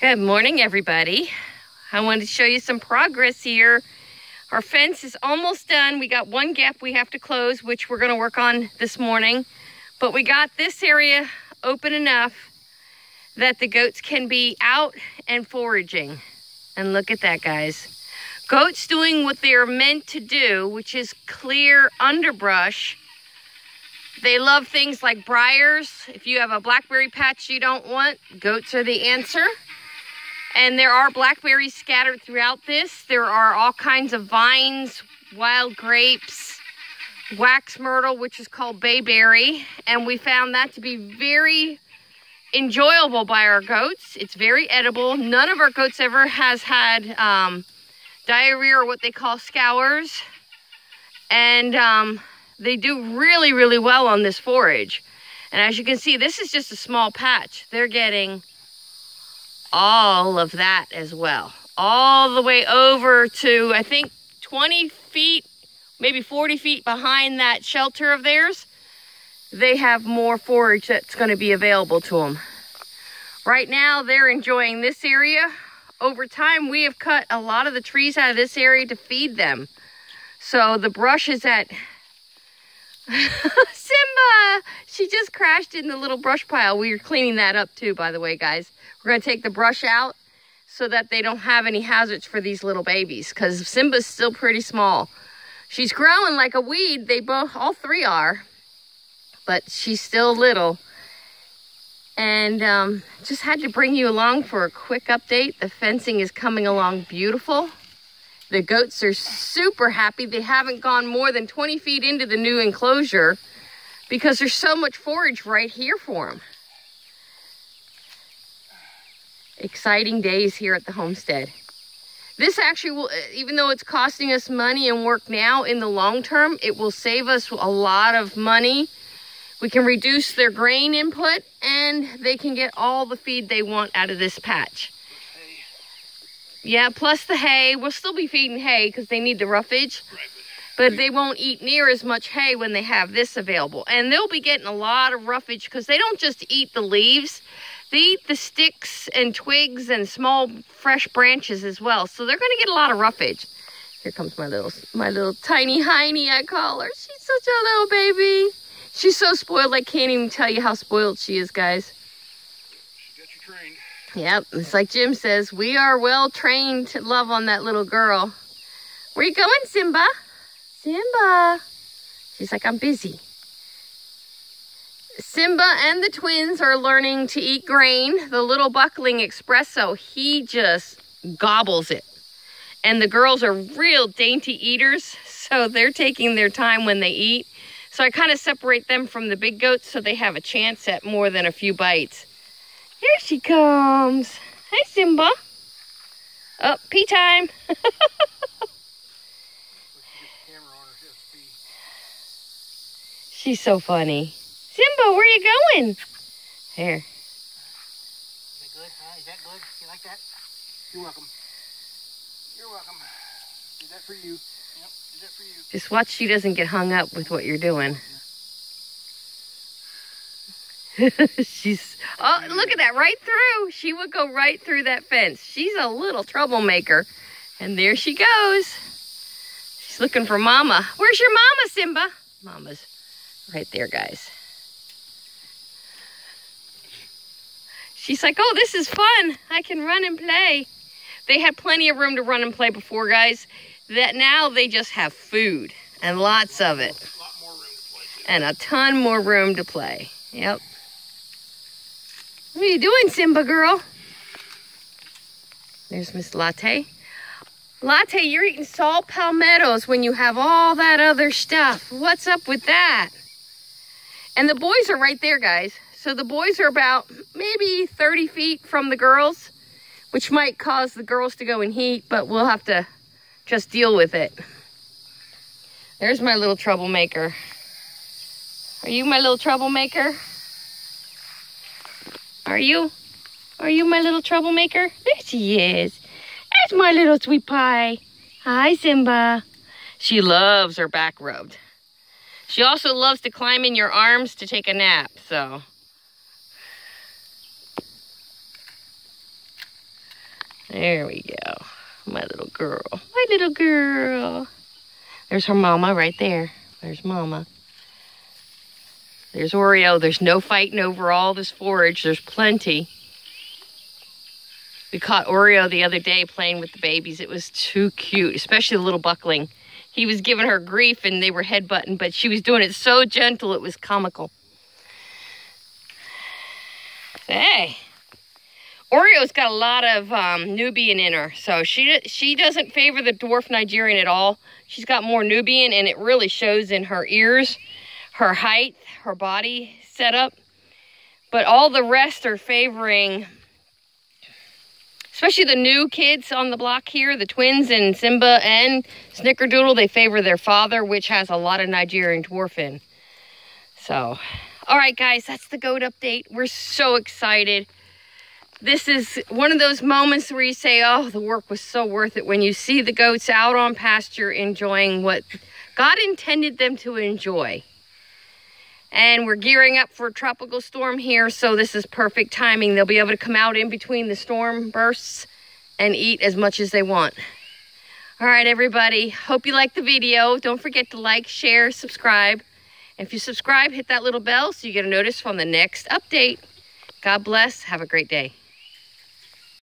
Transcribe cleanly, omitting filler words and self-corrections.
Good morning, everybody. I wanted to show you some progress here. Our fence is almost done. We got one gap we have to close, which we're going to work on this morning. But we got this area open enough that the goats can be out and foraging. And look at that, guys. Goats doing what they're meant to do, which is clear underbrush. They love things like briars. If you have a blackberry patch you don't want, goats are the answer. And there are blackberries scattered throughout this. There are all kinds of vines, wild grapes, wax myrtle, which is called bayberry. And we found that to be very enjoyable by our goats. It's very edible. None of our goats ever has had diarrhea or what they call scours. And they do really, really well on this forage. And as you can see, this is just a small patch. They're getting all of that as well. All the way over to, I think, 20 feet, maybe 40 feet behind that shelter of theirs. They have more forage that's going to be available to them. Right now, they're enjoying this area. Over time, we have cut a lot of the trees out of this area to feed them. So the brush is at... Simba! She just crashed in the little brush pile. We are cleaning that up too, by the way, guys. We're going to take the brush out so that they don't have any hazards for these little babies, because Simba's still pretty small. She's growing like a weed. They both, all three are, but she's still little. And just had to bring you along for a quick update. The fencing is coming along beautiful. The goats are super happy. They haven't gone more than 20 feet into the new enclosure because there's so much forage right here for them. Exciting days here at the homestead. This actually will, even though it's costing us money and work now, in the long term, it will save us a lot of money. We can reduce their grain input and they can get all the feed they want out of this patch. Yeah, plus the hay. We'll still be feeding hay because they need the roughage. Right, but they won't eat near as much hay when they have this available. And they'll be getting a lot of roughage because they don't just eat the leaves. They eat the sticks and twigs and small fresh branches as well. So they're going to get a lot of roughage. Here comes my little tiny hiney, I call her. She's such a little baby. She's so spoiled, I can't even tell you how spoiled she is, guys. She got you trained. Yep, it's like Jim says, we are well trained to love on that little girl. Where you going, Simba? Simba. She's like, I'm busy. Simba and the twins are learning to eat grain. The little buckling espresso, he just gobbles it. And the girls are real dainty eaters, so they're taking their time when they eat. So I kind of separate them from the big goats so they have a chance at more than a few bites. Here she comes. Hi, Simba. Oh, pee time. She's so funny. Simba, where you going? Here. Is that good? Is that good? You like that? You're welcome. You're welcome. Did that for you. Yep, did that for you. Just watch she doesn't get hung up with what you're doing. She's, oh, look at that, right through. She would go right through that fence. She's a little troublemaker. And there she goes. She's looking for Mama. Where's your Mama, Simba? Mama's right there, guys. She's like, oh, this is fun. I can run and play. They had plenty of room to run and play before, guys. That now they just have food and lots of it. A lot more room to play, too. And a ton more room to play. Yep. What are you doing, Simba girl? There's Miss Latte. Latte, you're eating salt palmettos when you have all that other stuff. What's up with that? And the boys are right there, guys. So the boys are about maybe 30 feet from the girls, which might cause the girls to go in heat, but we'll have to just deal with it. There's my little troublemaker. Are you my little troublemaker? Are you? Are you my little troublemaker? There she is. There's my little sweet pie. Hi, Simba. She loves her back rubbed. She also loves to climb in your arms to take a nap, so. There we go. My little girl. My little girl. There's her mama right there. There's mama. There's Oreo. There's no fighting over all this forage. There's plenty. We caught Oreo the other day playing with the babies. It was too cute, especially the little buckling. He was giving her grief and they were headbutting, but she was doing it so gentle it was comical. Hey, Oreo's got a lot of Nubian in her, so she doesn't favor the dwarf Nigerian at all. She's got more Nubian, and it really shows in her ears, her height, her body setup. But all the rest are favoring, especially the new kids on the block here, the twins and Simba and Snickerdoodle, they favor their father, which has a lot of Nigerian dwarf in. So, all right, guys, that's the goat update. We're so excited. This is one of those moments where you say, oh, the work was so worth it, when you see the goats out on pasture enjoying what God intended them to enjoy. And we're gearing up for a tropical storm here, so this is perfect timing. They'll be able to come out in between the storm bursts and eat as much as they want. All right, everybody. Hope you liked the video. Don't forget to like, share, subscribe. If you subscribe, hit that little bell so you get a notice from the next update. God bless. Have a great day.